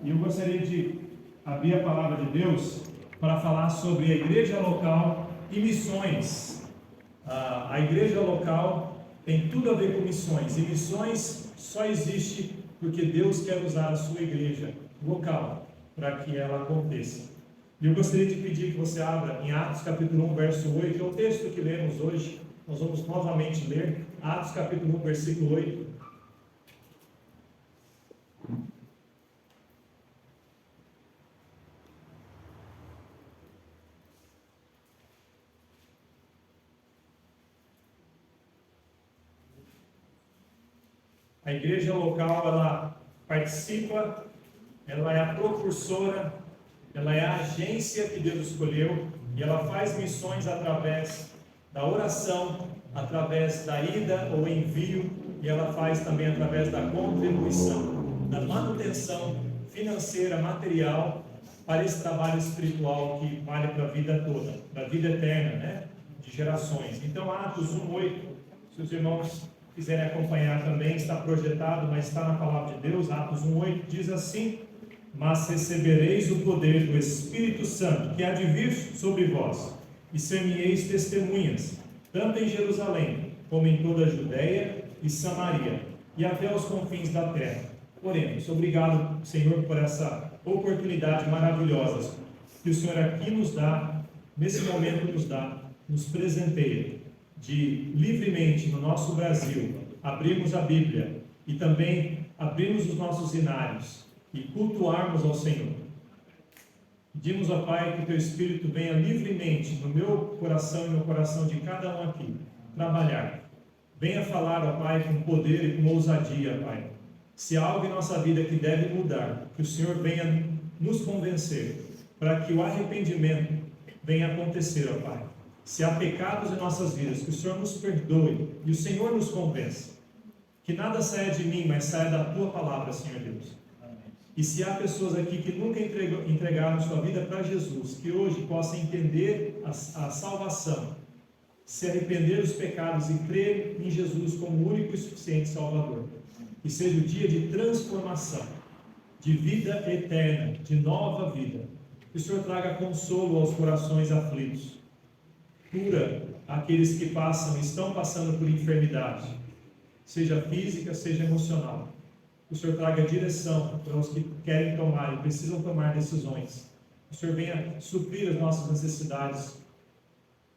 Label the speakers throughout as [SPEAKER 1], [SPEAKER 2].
[SPEAKER 1] E eu gostaria de abrir a palavra de Deus para falar sobre a igreja local e missões. A igreja local tem tudo a ver com missões, e missões só existe porque Deus quer usar a sua igreja local para que ela aconteça. E eu gostaria de pedir que você abra em Atos capítulo 1, verso 8, que é o texto que lemos hoje. Nós vamos novamente ler Atos capítulo 1, versículo 8. A igreja local, ela participa, ela é a propulsora, ela é a agência que Deus escolheu, e ela faz missões através da oração, através da ida ou envio, e ela faz também através da contribuição, da manutenção financeira, material, para esse trabalho espiritual que vale para a vida toda, para a vida eterna, né? De gerações. Então, Atos 1:8, se os irmãos quiserem acompanhar também, está projetado, mas está na palavra de Deus. Atos 1:8 diz assim: mas recebereis o poder do Espírito Santo, que há de vir sobre vós, e ser-me-eis testemunhas, tanto em Jerusalém, como em toda a Judéia e Samaria, e até os confins da terra. Oremos. Obrigado, Senhor, por essa oportunidade maravilhosa que o Senhor aqui nos dá, nesse momento nos presenteia, de livremente no nosso Brasil abrirmos a Bíblia e também abrirmos os nossos inários e cultuarmos ao Senhor. Pedimos, ó Pai, que o Teu Espírito venha livremente no meu coração e no coração de cada um aqui trabalhar. Venha falar, ó Pai, com poder e com ousadia, Pai. Se há algo em nossa vida que deve mudar, que o Senhor venha nos convencer para que o arrependimento venha acontecer, ó Pai. Se há pecados em nossas vidas, que o Senhor nos perdoe e o Senhor nos convença. Que nada saia de mim, mas saia da Tua palavra, Senhor Deus. Amém. E se há pessoas aqui que nunca entregaram sua vida para Jesus, que hoje possam entender a salvação, se arrepender dos pecados e crer em Jesus como o único e suficiente Salvador. Que seja o dia de transformação, de vida eterna, de nova vida. Que o Senhor traga consolo aos corações aflitos. Cura aqueles que estão passando por enfermidade, seja física, seja emocional. Que o Senhor traga direção para os que querem tomar e precisam tomar decisões. Que o Senhor venha suprir as nossas necessidades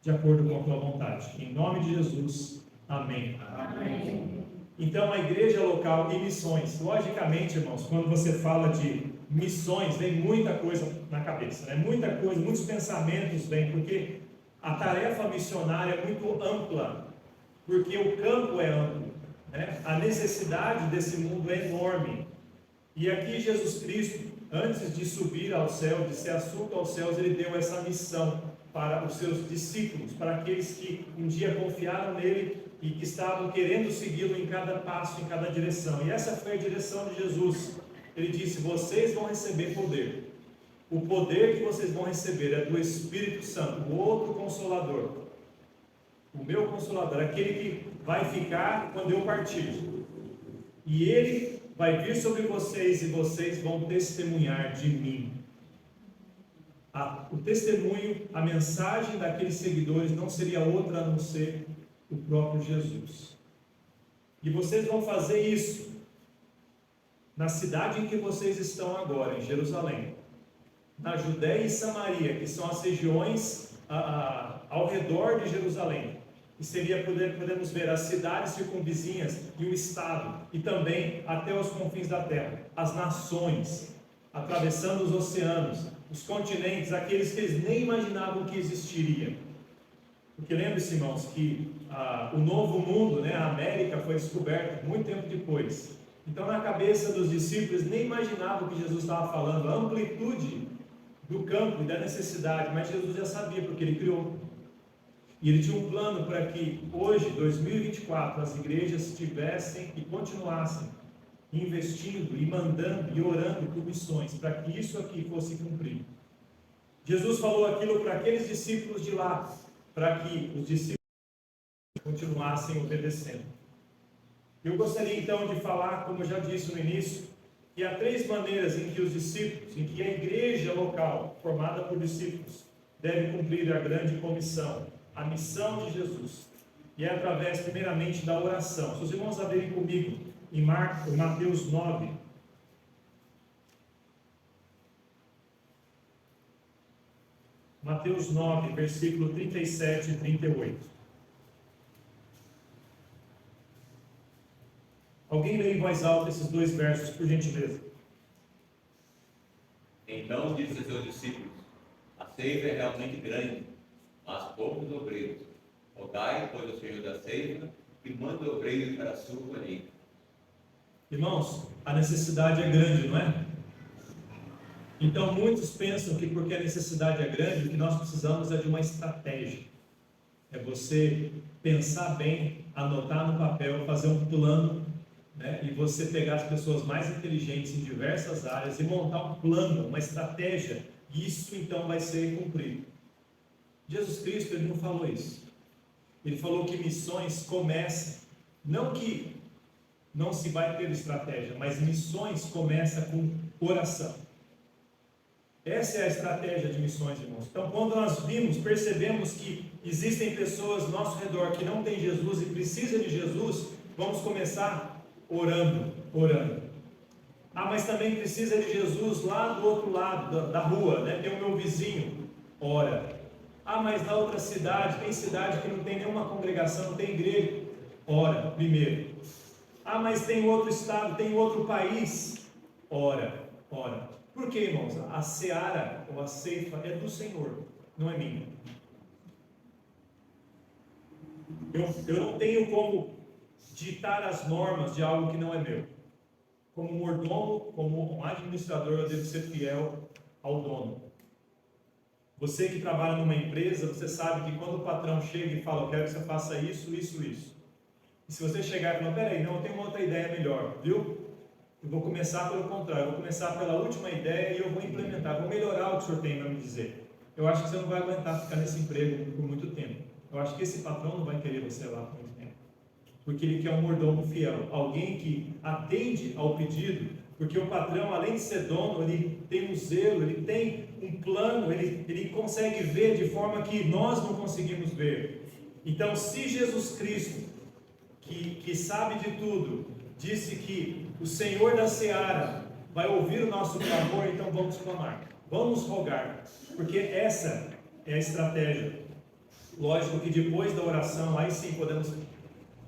[SPEAKER 1] de acordo com a Tua vontade. Em nome de Jesus, amém. Amém. Então, a igreja local e missões. Logicamente, irmãos, quando você fala de missões, vem muita coisa na cabeça, né? Muita coisa, muitos pensamentos vêm, porque a tarefa missionária é muito ampla, porque o campo é amplo, né? A necessidade desse mundo é enorme. E aqui Jesus Cristo, antes de subir ao céu, de ser assunto aos céus, Ele deu essa missão para os seus discípulos, para aqueles que um dia confiaram nele e que estavam querendo segui-lo em cada passo, em cada direção. E essa foi a direção de Jesus. Ele disse: vocês vão receber poder. O poder que vocês vão receber é do Espírito Santo, o outro Consolador. O meu Consolador, aquele que vai ficar quando eu partir. E Ele vai vir sobre vocês e vocês vão testemunhar de mim. O testemunho, a mensagem daqueles seguidores não seria outra a não ser o próprio Jesus. E vocês vão fazer isso na cidade em que vocês estão agora, em Jerusalém, na Judéia e Samaria, que são as regiões ao redor de Jerusalém, que seria, podemos ver, as cidades circunvizinhas e o estado, e também até os confins da terra, as nações, atravessando os oceanos, os continentes, aqueles que eles nem imaginavam que existiriam. Porque lembre-se, irmãos, que o novo mundo, né, a América, foi descoberta muito tempo depois. Então, na cabeça dos discípulos, nem imaginavam o que Jesus estava falando, a amplitude do campo e da necessidade, mas Jesus já sabia, porque Ele criou. E Ele tinha um plano para que hoje, 2024, as igrejas tivessem e continuassem investindo e mandando e orando por missões, para que isso aqui fosse cumprido. Jesus falou aquilo para aqueles discípulos de lá, para que os discípulos continuassem obedecendo. Eu gostaria então de falar, como eu já disse no início, E há 3 maneiras em que os discípulos, em que a igreja local, formada por discípulos, deve cumprir a grande comissão, a missão de Jesus. E é através, primeiramente, da oração. Se os irmãos abrirem comigo em Mateus 9. Mateus 9, versículo 37 e 38. Alguém lê em voz alta esses 2 versos, por gentileza.
[SPEAKER 2] Então disse a seus discípulos: a ceifa é realmente grande, mas poucos obreiros. Rogai, pois, ao Senhor da ceifa, que manda obreiros para a sua colheita.
[SPEAKER 1] Irmãos, a necessidade é grande, não é? Então muitos pensam que porque a necessidade é grande, o que nós precisamos é de uma estratégia. É você pensar bem, anotar no papel, fazer um plano, né? E você pegar as pessoas mais inteligentes em diversas áreas e montar um plano, uma estratégia, e isso então vai ser cumprido. Jesus Cristo, ele não falou isso. Ele falou que missões começam, não que não se vai ter estratégia, mas missões começam com oração. Essa é a estratégia de missões, irmãos. Então, quando nós percebemos que existem pessoas ao nosso redor que não têm Jesus e precisam de Jesus, vamos começar orando. Ah, mas também precisa de Jesus lá do outro lado da rua, né? Tem o meu vizinho, ora. Ah, mas na outra cidade, tem cidade que não tem nenhuma congregação, não tem igreja, ora, primeiro. Ah, mas tem outro estado, tem outro país, ora. Por quê, irmãos? A seara ou a ceifa é do Senhor, não é minha. Eu não tenho como ditar as normas de algo que não é meu. Como mordomo, como um administrador, eu devo ser fiel ao dono. Você que trabalha numa empresa, você sabe que quando o patrão chega e fala: eu quero que você faça isso. E se você chegar e falar: peraí, não, eu tenho uma outra ideia melhor, viu? Eu vou começar pelo contrário, eu vou começar pela última ideia e eu vou implementar, vou melhorar o que o senhor tem para me dizer. Eu acho que você não vai aguentar ficar nesse emprego por muito tempo. Eu acho que esse patrão não vai querer você lá por muito tempo. Porque ele quer um mordomo fiel, alguém que atende ao pedido, porque o patrão, além de ser dono, ele tem um zelo, ele tem um plano, ele consegue ver de forma que nós não conseguimos ver. Então, se Jesus Cristo, que sabe de tudo, disse que o Senhor da seara vai ouvir o nosso clamor, então vamos clamar, vamos rogar, porque essa é a estratégia. Lógico que depois da oração, aí sim podemos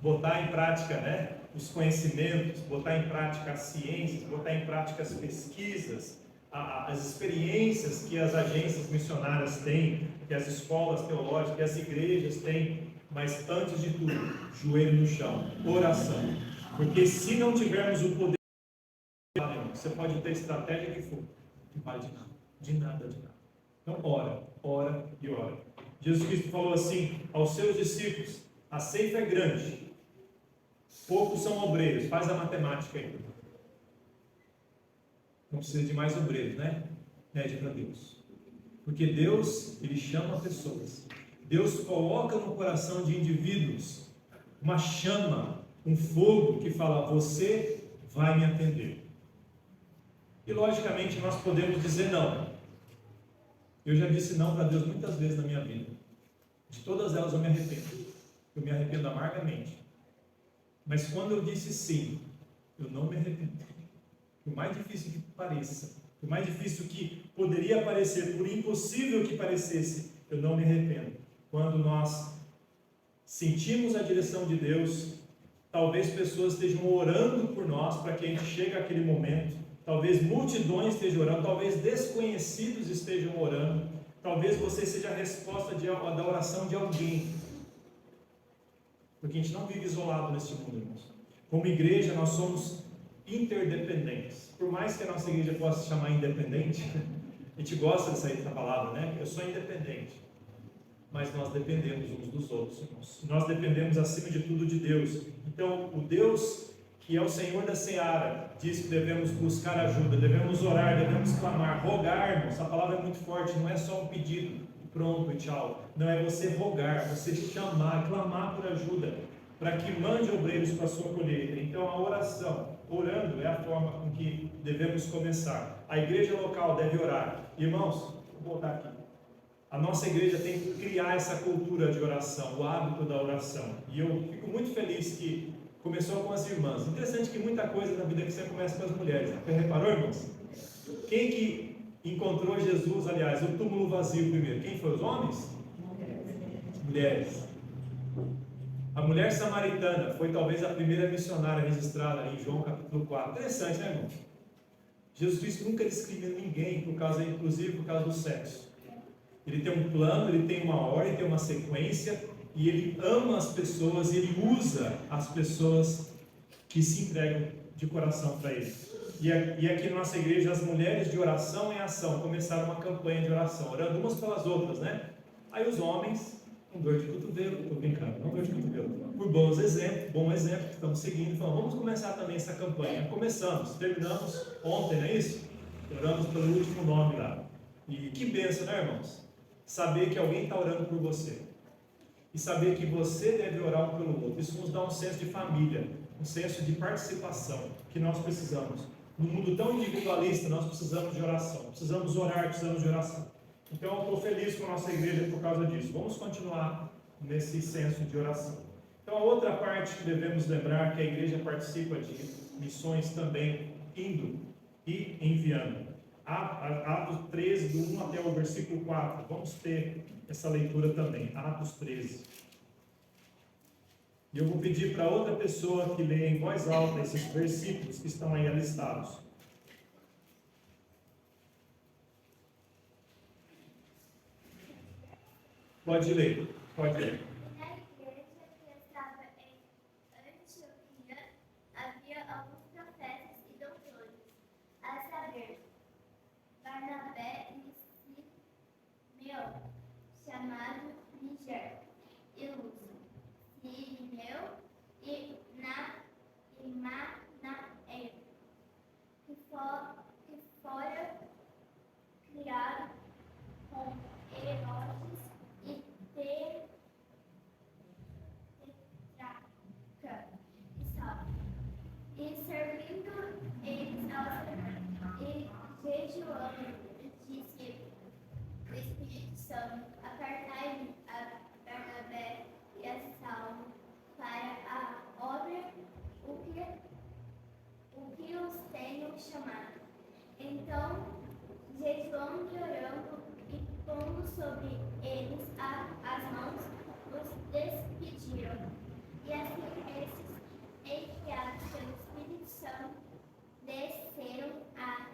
[SPEAKER 1] botar em prática, né, os conhecimentos, botar em prática as ciências, botar em prática as pesquisas, as experiências que as agências missionárias têm, que as escolas teológicas, que as igrejas têm, mas antes de tudo, joelho no chão, oração. Porque se não tivermos o poder, você pode ter estratégia que for, não vale de nada. Então ora e ora. Jesus Cristo falou assim aos seus discípulos: a ceifa é grande, poucos são obreiros. Faz a matemática aí. Não precisa de mais obreiros, né? Pede para Deus. Porque Deus, Ele chama pessoas. Deus coloca no coração de indivíduos uma chama, um fogo que fala: você vai me atender. E logicamente nós podemos dizer não. Eu já disse não para Deus muitas vezes na minha vida. De todas elas eu me arrependo. Eu me arrependo amargamente. Mas quando eu disse sim, eu não me arrependo. Por mais difícil que pareça, por mais difícil que poderia parecer, por impossível que parecesse, eu não me arrependo. Quando nós sentimos a direção de Deus, talvez pessoas estejam orando por nós para que a gente chegue àquele momento, talvez multidões estejam orando, talvez desconhecidos estejam orando, talvez você seja a resposta da oração de alguém, porque a gente não vive isolado nesse mundo, irmãos. Como igreja, nós somos interdependentes. Por mais que a nossa igreja possa se chamar independente, a gente gosta dessa palavra, né? Eu sou independente. Mas nós dependemos uns dos outros, irmãos. Nós dependemos acima de tudo de Deus. Então, o Deus que é o Senhor da seara diz que devemos buscar ajuda, devemos orar, devemos clamar, rogar, irmãos. A palavra é muito forte, não é só um pedido, pronto e tchau. Não, é você rogar, você chamar, clamar por ajuda. para que mande obreiros para a sua colheita. Então a oração, orando é a forma com que devemos começar. A igreja local deve orar. Irmãos, vou voltar aqui. A nossa igreja tem que criar essa cultura de oração, o hábito da oração. E eu fico muito feliz que começou com as irmãs. Interessante que muita coisa na vida cristã começa com as mulheres. Você reparou, irmãos? Quem que encontrou Jesus, aliás, o túmulo vazio primeiro? Quem foi? Os homens? Mulheres. A mulher samaritana foi talvez a primeira missionária registrada em João capítulo 4. Interessante, né, irmão? Jesus Cristo nunca discrimina ninguém, inclusive por causa do sexo. Ele tem um plano, ele tem uma ordem, ele tem uma sequência, e ele ama as pessoas, e ele usa as pessoas que se entregam de coração para ele. E aqui na nossa igreja, as mulheres de oração em ação começaram uma campanha de oração, orando umas pelas outras, né? Aí os homens, com dor de cotovelo, estou brincando, não dor de cotovelo, por bom exemplo que estamos seguindo, falando, vamos começar também essa campanha. Começamos, terminamos ontem, não é isso? Oramos pelo último nome lá. E que bênção, né, irmãos? Saber que alguém está orando por você. E saber que você deve orar um pelo outro. Isso nos dá um senso de família, um senso de participação que nós precisamos. Num mundo tão individualista, nós precisamos de oração. Precisamos orar, precisamos de oração. Então eu estou feliz com a nossa igreja por causa disso. Vamos continuar nesse senso de oração. Então a outra parte que devemos lembrar é que a igreja participa de missões também indo e enviando. Atos 13, do 1 até o versículo 4. Vamos ter essa leitura também. Atos 13. E eu vou pedir para outra pessoa que leia em voz alta esses versículos que estão aí alistados. Pode ler, pode ler.
[SPEAKER 3] Na igreja que estava em Antioquia, havia alguns profetas e doutores, a saber, Barnabé e Simeão, chamado Níger, e Lúcio, Sirineu e Manaém, que fora criado com Herodes e Tetrarca e Saulo, e servindo eles ao Senhor, e jejuando, disse o Espírito Santo, apartai-me a Barnabé e a Saulo para a obra o que os tenho chamado. Então, jejuando e orando e pondo sobre eles as mãos, os despediram. E assim esses, enviados pelo Espírito Santo, desceram a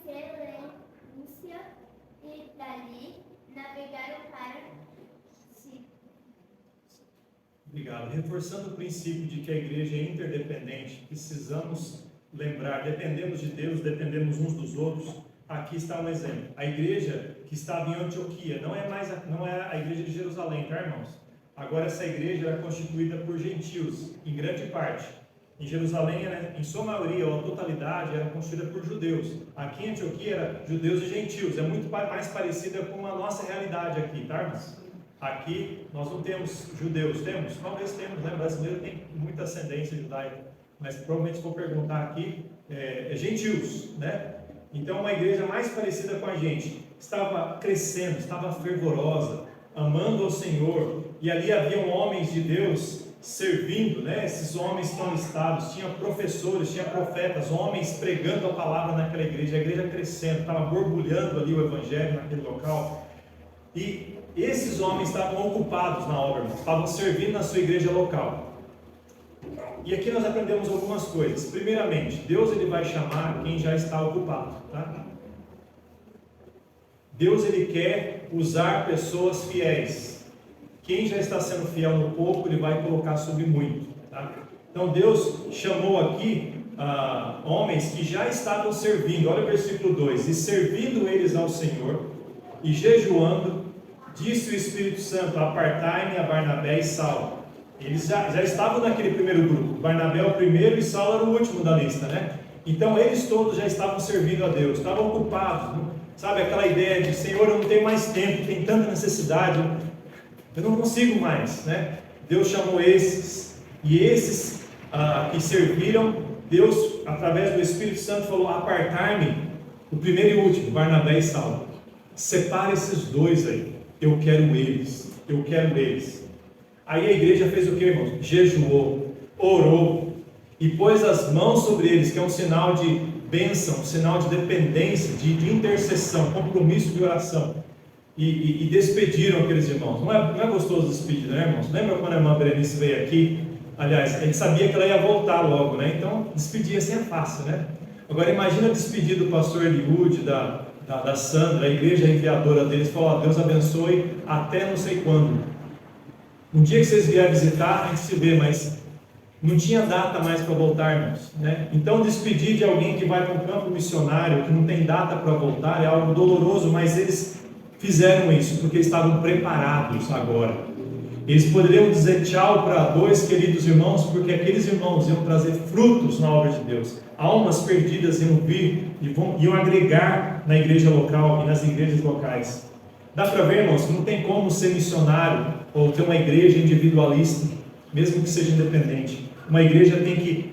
[SPEAKER 3] Seleucia e dali navegaram para Chipre.
[SPEAKER 1] Obrigado. Reforçando o princípio de que a igreja é interdependente, precisamos lembrar, dependemos de Deus, dependemos uns dos outros. Aqui está um exemplo. A igreja que estava em Antioquia não é a igreja de Jerusalém, tá, irmãos? Agora essa igreja é constituída por gentios, em grande parte. Em Jerusalém, em sua maioria, ou a totalidade, era constituída por judeus. Aqui em Antioquia era judeus e gentios. É muito mais parecida com a nossa realidade aqui, tá, irmãos? Aqui nós não temos judeus, temos? Talvez temos, né? O brasileiro tem muita ascendência judaica, mas provavelmente se for perguntar aqui, é gentios, né? Então uma igreja mais parecida com a gente, estava crescendo, estava fervorosa, amando ao Senhor, e ali haviam homens de Deus servindo, né? Esses homens estão listados, tinha professores, tinha profetas, homens pregando a palavra naquela igreja, a igreja crescendo, estava borbulhando ali o evangelho naquele local, e esses homens estavam ocupados na obra, estavam servindo na sua igreja local. E aqui nós aprendemos algumas coisas. Primeiramente, Deus ele vai chamar quem já está ocupado, tá? Deus ele quer usar pessoas fiéis. Quem já está sendo fiel no pouco, ele vai colocar sobre muito, tá? Então Deus chamou aqui homens que já estavam servindo. Olha o versículo 2: e servindo eles ao Senhor e jejuando, disse o Espírito Santo: apartai-me a Barnabé e Saulo. Eles já estavam naquele primeiro grupo. Barnabé é o primeiro e Saulo era o último da lista, né? Então eles todos já estavam servindo a Deus, estavam ocupados, né? Sabe aquela ideia de: Senhor, eu não tenho mais tempo, tem tanta necessidade, eu não consigo mais, né? Deus chamou esses E esses que serviram, Deus, através do Espírito Santo, falou: apartar-me, o primeiro e último, Barnabé e Saulo. Separa esses dois aí, eu quero eles, eu quero eles. Aí a igreja fez o que, irmãos? Jejuou, orou e pôs as mãos sobre eles, que é um sinal de bênção, um sinal de dependência, de intercessão, compromisso de oração. E despediram aqueles irmãos. Não é gostoso despedir, né, irmãos? Lembra quando a irmã Berenice veio aqui? Aliás, a gente sabia que ela ia voltar logo, né? Então, despedir assim é fácil, né? Agora, imagina despedir do pastor Eliúde, da Sandra, a igreja enviadora deles, falou: Deus abençoe até não sei quando. Um dia que vocês vierem visitar, a gente se vê, mas não tinha data mais para voltar, irmãos, né? Então, despedir de alguém que vai para um campo missionário, que não tem data para voltar, é algo doloroso, mas eles fizeram isso porque estavam preparados agora. Eles poderiam dizer tchau para dois queridos irmãos, porque aqueles irmãos iam trazer frutos na obra de Deus. Almas perdidas iam vir e iam agregar na igreja local e nas igrejas locais. Dá para ver, irmãos, que não tem como ser missionário ou ter uma igreja individualista, mesmo que seja independente. Uma igreja tem que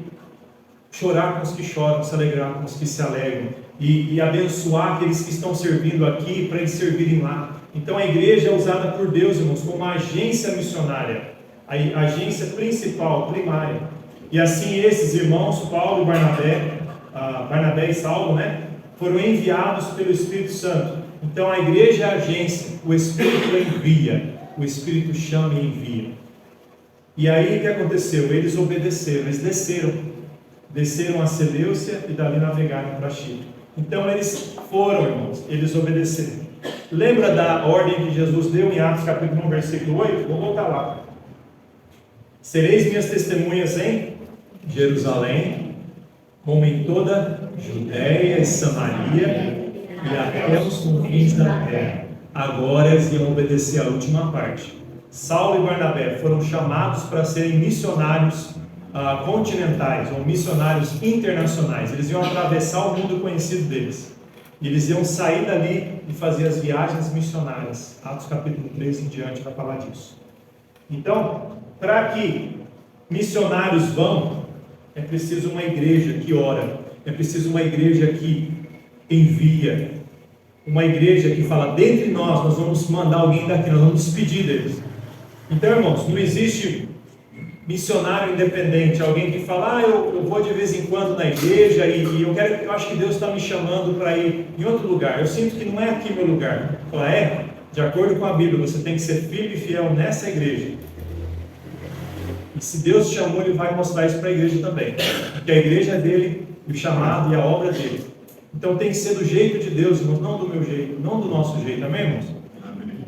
[SPEAKER 1] chorar com os que choram, se alegrar com os que se alegram e abençoar aqueles que estão servindo aqui para eles servirem lá. Então a igreja é usada por Deus, irmãos, como uma agência missionária, a agência principal, primária. E assim esses irmãos, Paulo e Barnabé e Saulo, né, foram enviados pelo Espírito Santo. Então a igreja é a agência, o Espírito envia, o Espírito chama e envia. E aí o que aconteceu? Eles obedeceram, eles desceram a Seleucia e dali navegaram para Chipre. Então eles foram, irmãos, eles obedeceram. Lembra da ordem que Jesus deu em Atos capítulo 1, versículo 8? Vou voltar lá. Sereis minhas testemunhas em Jerusalém, como em toda Judéia e Samaria e até os confins da terra. Agora eles iam obedecer a última parte. Saulo e Barnabé foram chamados para serem missionários continentais ou missionários internacionais. Eles iam atravessar o mundo conhecido deles. E eles iam sair dali e fazer as viagens missionárias. Atos capítulo 3 em diante vai falar disso. Então, para que missionários vão, é preciso uma igreja que ora, é preciso uma igreja que envia, uma igreja que fala: dentre nós vamos mandar alguém daqui, nós vamos despedir deles. Então, irmãos, não existe missionário independente, alguém que fala: eu vou de vez em quando na igreja e eu acho que Deus está me chamando para ir em outro lugar, eu sinto que não é aqui meu lugar. Fala: de acordo com a Bíblia, você tem que ser firme e fiel nessa igreja. E se Deus te chamou, Ele vai mostrar isso para a igreja também, porque a igreja é dele, o chamado e a obra dele. Então tem que ser do jeito de Deus, irmãos, não do meu jeito, não do nosso jeito, amém, irmãos?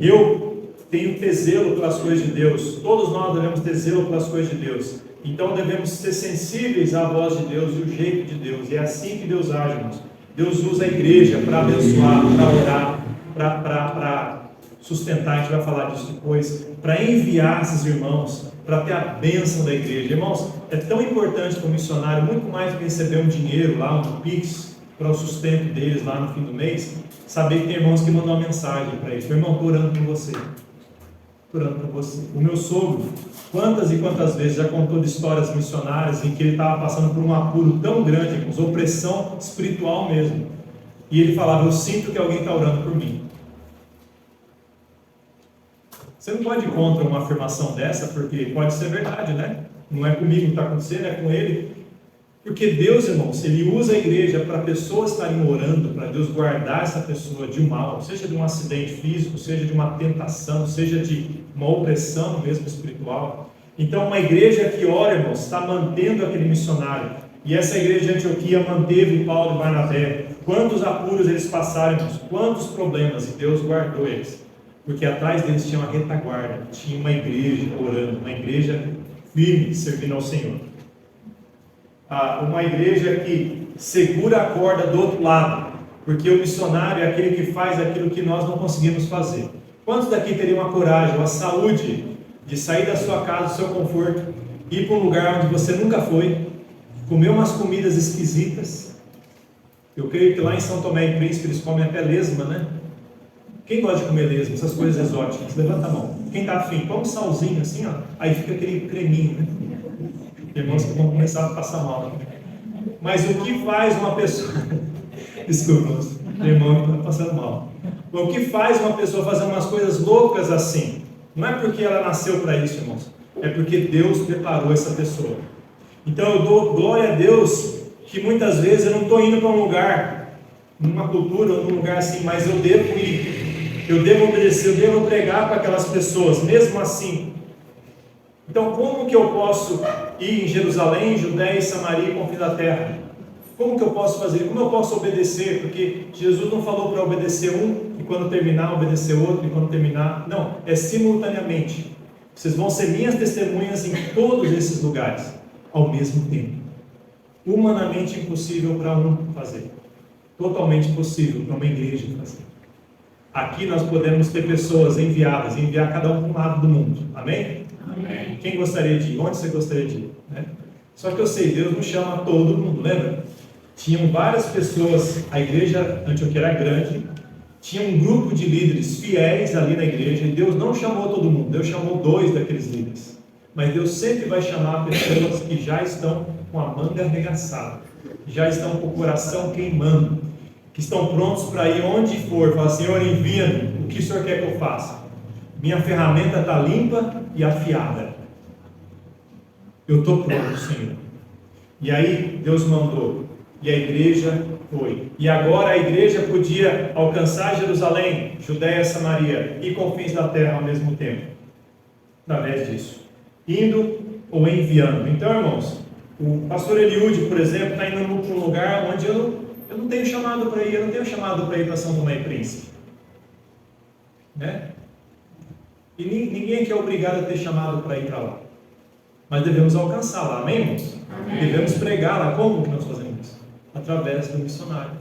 [SPEAKER 1] Eu tenho ter zelo pelas coisas de Deus, todos nós devemos ter zelo pelas coisas de Deus, então devemos ser sensíveis à voz de Deus e o jeito de Deus, e é assim que Deus age, irmãos. Deus usa a igreja para abençoar, para orar, para sustentar, a gente vai falar disso depois, para enviar esses irmãos, para ter a bênção da igreja. Irmãos, é tão importante para o missionário, muito mais do que receber um dinheiro lá, um Pix, para o sustento deles lá no fim do mês, saber que tem irmãos que mandam uma mensagem para eles: meu irmão, estou orando por você. Orando por você. O meu sogro, quantas e quantas vezes já contou de histórias missionárias em que ele estava passando por um apuro tão grande, irmãos, opressão espiritual mesmo, e ele falava: eu sinto que alguém está orando por mim. Você não pode ir contra uma afirmação dessa, porque pode ser verdade, né? Não é comigo que está acontecendo, é com ele. Porque Deus, irmãos, Ele usa a igreja para pessoas estarem orando, para Deus guardar essa pessoa de um mal, seja de um acidente físico, seja de uma tentação, seja de uma opressão mesmo espiritual. Então, uma igreja que ora, irmãos, está mantendo aquele missionário. E essa igreja de Antioquia manteve Paulo e Barnabé. Quantos apuros eles passaram, irmãos? Quantos problemas, e Deus guardou eles. Porque atrás deles tinha uma retaguarda, tinha uma igreja orando, uma igreja firme, servindo ao Senhor. Uma igreja que segura a corda do outro lado, porque o missionário é aquele que faz aquilo que nós não conseguimos fazer. Quantos daqui teriam a coragem, a saúde de sair da sua casa, do seu conforto, ir para um lugar onde você nunca foi, comer umas comidas esquisitas? Eu creio que lá em São Tomé e Príncipe eles comem até lesma, né? Quem gosta de comer lesma, essas coisas exóticas? Levanta a mão. Quem está afim, põe um salzinho assim, ó, aí fica aquele creminho, né? Tem irmãos que vão começar a passar mal. Mas o que faz uma pessoa... Desculpa, irmãos. Tem irmão que está passando mal. O que faz uma pessoa fazer umas coisas loucas assim? Não é porque ela nasceu para isso, irmãos. É porque Deus preparou essa pessoa. Então eu dou glória a Deus que muitas vezes eu não estou indo para um lugar, numa cultura ou num lugar assim, mas eu devo ir, eu devo obedecer, eu devo pregar para aquelas pessoas, mesmo assim. Então como que eu posso ir em Jerusalém, Judéia e Samaria e confins da terra? Como que eu posso fazer? Como eu posso obedecer? Porque Jesus não falou para obedecer um e quando terminar obedecer outro e quando terminar. Não, é simultaneamente. Vocês vão ser minhas testemunhas em todos esses lugares ao mesmo tempo. Humanamente impossível para um fazer. Totalmente possível para uma igreja fazer. Aqui nós podemos ter pessoas enviadas, enviar cada um para um lado do mundo. Amém? Amém. Quem gostaria de ir? Onde você gostaria de ir? Né? Só que eu sei, Deus não chama todo mundo, lembra? Tinham várias pessoas, a igreja antioquia era grande, tinha um grupo de líderes fiéis ali na igreja, e Deus não chamou todo mundo, Deus chamou 2 daqueles líderes. Mas Deus sempre vai chamar pessoas que já estão com a manga arregaçada, já estão com o coração queimando, que estão prontos para ir onde for, falar, Senhor, envia-me, o que o Senhor quer que eu faça? Minha ferramenta está limpa e afiada. Eu estou pronto, Senhor. E aí Deus mandou, e a igreja foi. E agora a igreja podia alcançar Jerusalém, Judéia, Samaria e confins da terra ao mesmo tempo, através disso, indo ou enviando. Então, irmãos, o pastor Eliúde, por exemplo, está indo para um lugar onde eu não tenho chamado para ir, eu não tenho chamado para ir para São Tomé e Príncipe, né? E ninguém aqui é obrigado a ter chamado para ir para lá, mas devemos alcançar lá, amém, irmãos? Amém. Devemos pregar lá. Como que nós fazemos isso? Através do missionário,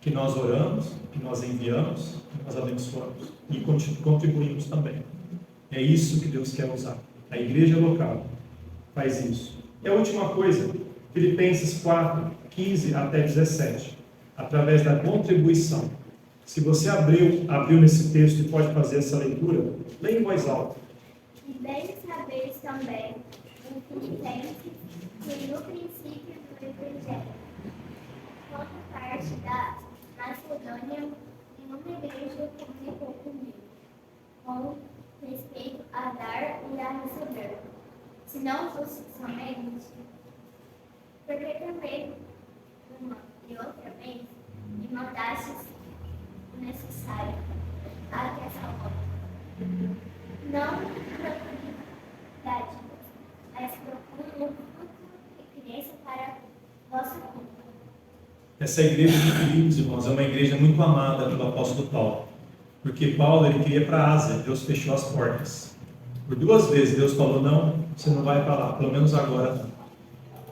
[SPEAKER 1] que nós oramos, que nós enviamos, que nós abençoamos e contribuímos também. É isso que Deus quer usar. A igreja local faz isso. E a última coisa, Filipenses 4, 15 até 17, através da contribuição. Se você abriu nesse texto e pode fazer essa leitura, leia em voz alta.
[SPEAKER 3] E bem sabeis também, em Filipenses, que no princípio do Evangelho, toda parte da Macedônia, nenhuma igreja comunicou comigo, com respeito a dar e a receber. Se não fosse somente, porque também uma e outra vez me mandastes o necessário a que essa obra não procure dádivas, mas procure um fruto de cresça para vossa conta.
[SPEAKER 1] Essa igreja de Filipos, irmãos, é uma igreja muito amada pelo apóstolo Paulo, porque Paulo ele queria ir para a Ásia, Deus fechou as portas. Por 2 vezes Deus falou, não, você não vai para lá, pelo menos agora não.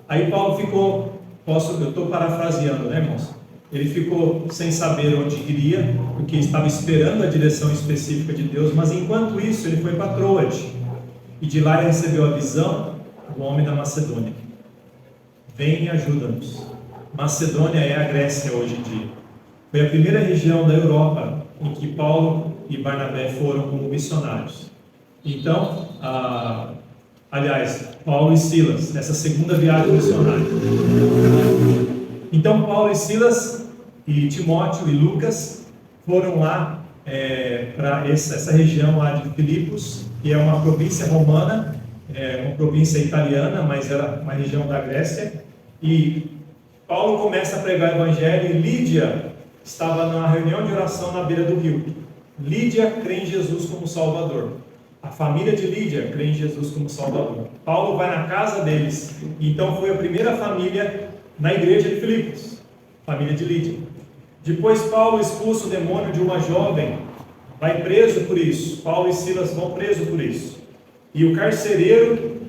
[SPEAKER 1] Aí Paulo ficou, eu estou parafraseando, né, irmãos? Ele ficou sem saber onde iria, porque estava esperando a direção específica de Deus, mas enquanto isso ele foi para Troade, e de lá ele recebeu a visão do homem da Macedônia. Vem e ajuda-nos. Macedônia é a Grécia hoje em dia. Foi a primeira região da Europa em que Paulo e Barnabé foram como missionários. Então, Paulo e Silas, nessa segunda viagem missionária. Então, Paulo e Silas, e Timóteo e Lucas foram lá para essa região lá de Filipos, que é uma província romana, uma província italiana, mas era uma região da Grécia. E Paulo começa a pregar o evangelho e Lídia estava numa reunião de oração na beira do rio. Lídia crê em Jesus como Salvador. A família de Lídia crê em Jesus como Salvador. Paulo vai na casa deles. Então foi a primeira família na igreja de Filipos, família de Lídia. Depois Paulo expulsa o demônio de uma jovem, vai preso por isso. Paulo e Silas vão presos por isso. E o carcereiro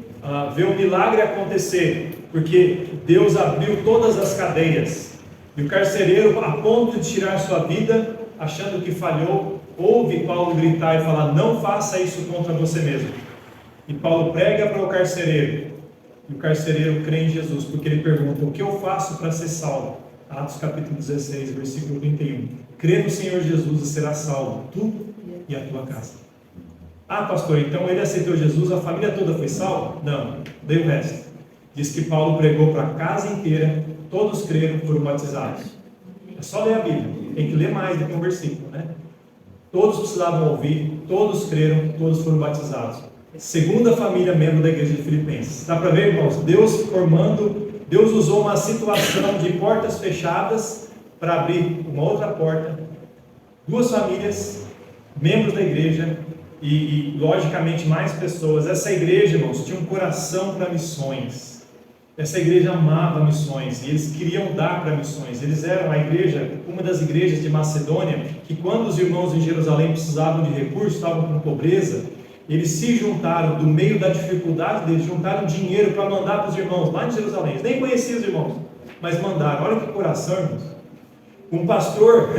[SPEAKER 1] vê um milagre acontecer, porque Deus abriu todas as cadeias. E o carcereiro, a ponto de tirar sua vida, achando que falhou, ouve Paulo gritar e falar, não faça isso contra você mesmo. E Paulo prega para o carcereiro. E o carcereiro crê em Jesus, porque ele pergunta, o que eu faço para ser salvo? Atos capítulo 16, versículo 31. Crê no Senhor Jesus e será salvo, tu e a tua casa. Ah, pastor, então ele aceitou Jesus, a família toda foi salva? Não, dei o resto. diz que Paulo pregou para a casa inteira, todos creram, foram batizados. É só ler a Bíblia, tem que ler mais do que um versículo, né? Todos precisavam ouvir, todos creram, todos foram batizados. Segunda família membro da igreja de Filipenses. Dá para ver, irmãos? Deus usou uma situação de portas fechadas para abrir uma outra porta. Duas famílias, membros da igreja e logicamente mais pessoas. Essa igreja, irmãos, tinha um coração para missões. Essa igreja amava missões e eles queriam dar para missões. Eles eram a igreja, uma das igrejas de Macedônia, que quando os irmãos em Jerusalém precisavam de recursos, estavam com pobreza, eles se juntaram, do meio da dificuldade deles, juntaram dinheiro para mandar para os irmãos lá em Jerusalém. Eles nem conheciam os irmãos, mas mandaram. Olha que coração, irmãos. Um pastor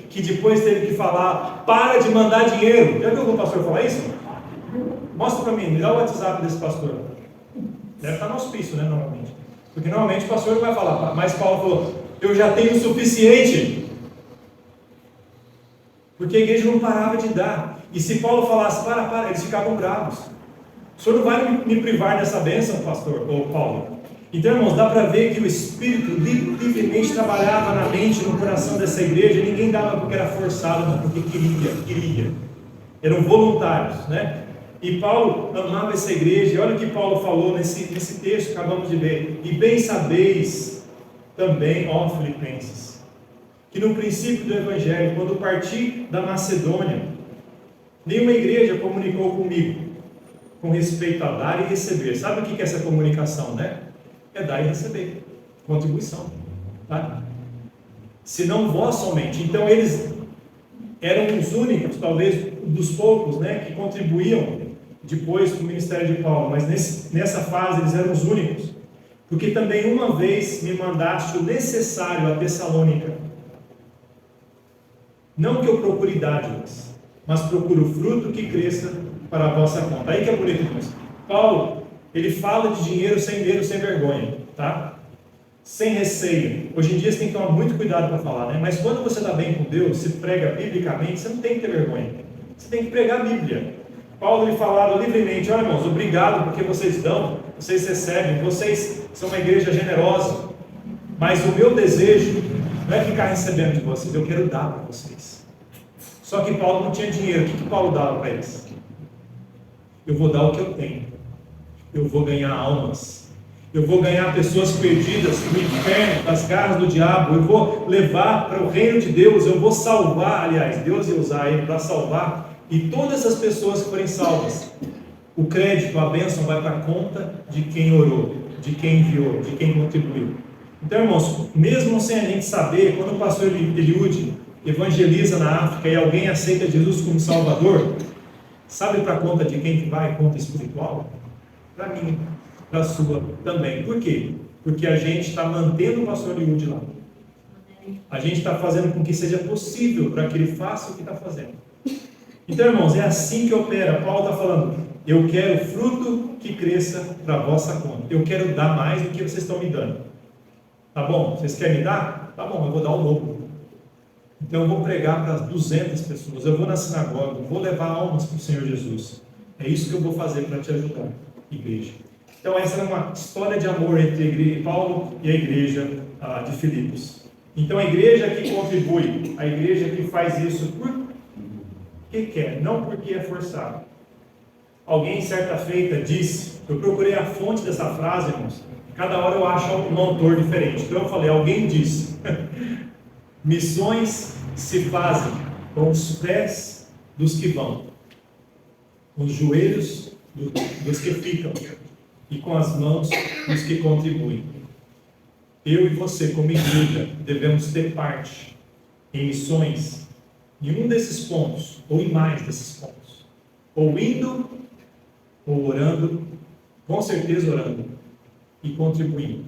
[SPEAKER 1] que depois teve que falar, para de mandar dinheiro. Já viu algum pastor falar isso? Mostra para mim, me dá o WhatsApp desse pastor. Deve estar no hospício, né, normalmente. Porque normalmente o pastor não vai falar, mas Paulo falou, eu já tenho o suficiente. Porque a igreja não parava de dar. E se Paulo falasse, para, eles ficavam bravos. O senhor não vai me privar dessa bênção, pastor, ou Paulo. Então, irmãos, dá para ver que o Espírito livremente trabalhava na mente, no coração dessa igreja. Ninguém dava porque era forçado, não, porque queria. Eram voluntários, né? E Paulo amava essa igreja. E olha o que Paulo falou nesse texto que acabamos de ler. E bem sabeis também, ó Filipenses, que no princípio do Evangelho, quando parti da Macedônia, nenhuma igreja comunicou comigo com respeito a dar e receber. Sabe o que é essa comunicação, né? É dar e receber. Contribuição. Tá? Se não vós somente. Então eles eram os únicos, talvez dos poucos, né, que contribuíam depois com o ministério de Paulo, mas nessa fase eles eram os únicos, porque também uma vez me mandaste o necessário a Tessalônica, não que eu procure dádivas, mas procuro fruto que cresça para a vossa conta. Aí que é bonito, irmãos. Paulo, ele fala de dinheiro sem medo, sem vergonha, tá? Sem receio. Hoje em dia você tem que tomar muito cuidado para falar, né? Mas quando você está bem com Deus, se prega biblicamente, você não tem que ter vergonha, você tem que pregar a Bíblia. Paulo lhe falava livremente, olha, irmãos, obrigado porque vocês dão, vocês recebem, vocês são uma igreja generosa, mas o meu desejo não é ficar recebendo de vocês, eu quero dar para vocês. Só que Paulo não tinha dinheiro. O que Paulo dava para eles? Eu vou dar o que eu tenho, eu vou ganhar almas, eu vou ganhar pessoas perdidas no inferno, das garras do diabo, eu vou levar para o reino de Deus, eu vou salvar, aliás, Deus ia usar ele para salvar. E todas as pessoas que forem salvas, o crédito, a bênção vai para a conta de quem orou, de quem enviou, de quem contribuiu. Então, irmãos, mesmo sem a gente saber, quando o pastor Eliúde evangeliza na África e alguém aceita Jesus como Salvador, sabe para a conta de quem que vai? Conta espiritual? Para mim, para a sua também. Por quê? Porque a gente está mantendo o pastor Eliúde lá. A gente está fazendo com que seja possível para que ele faça o que está fazendo. Então, irmãos, é assim que opera. Paulo está falando, eu quero fruto que cresça para a vossa conta. Eu quero dar mais do que vocês estão me dando. Tá bom? Vocês querem me dar? Tá bom, eu vou dar o dobro. Então eu vou pregar para 200 pessoas, eu vou na sinagoga, vou levar almas para o Senhor Jesus. É isso que eu vou fazer para te ajudar, igreja. Então essa é uma história de amor entre Paulo e a igreja de Filipos. Então a igreja que contribui, a igreja que faz isso porque quer, não porque é forçado. Alguém certa feita disse, eu procurei a fonte dessa frase, irmãos, cada hora eu acho um autor diferente. Então eu falei, alguém disse, missões se fazem com os pés dos que vão, com os joelhos dos que ficam e com as mãos dos que contribuem. Eu e você, como igreja, devemos ter parte em missões em um desses pontos, ou em mais desses pontos, ou indo, ou orando, com certeza orando, e contribuindo.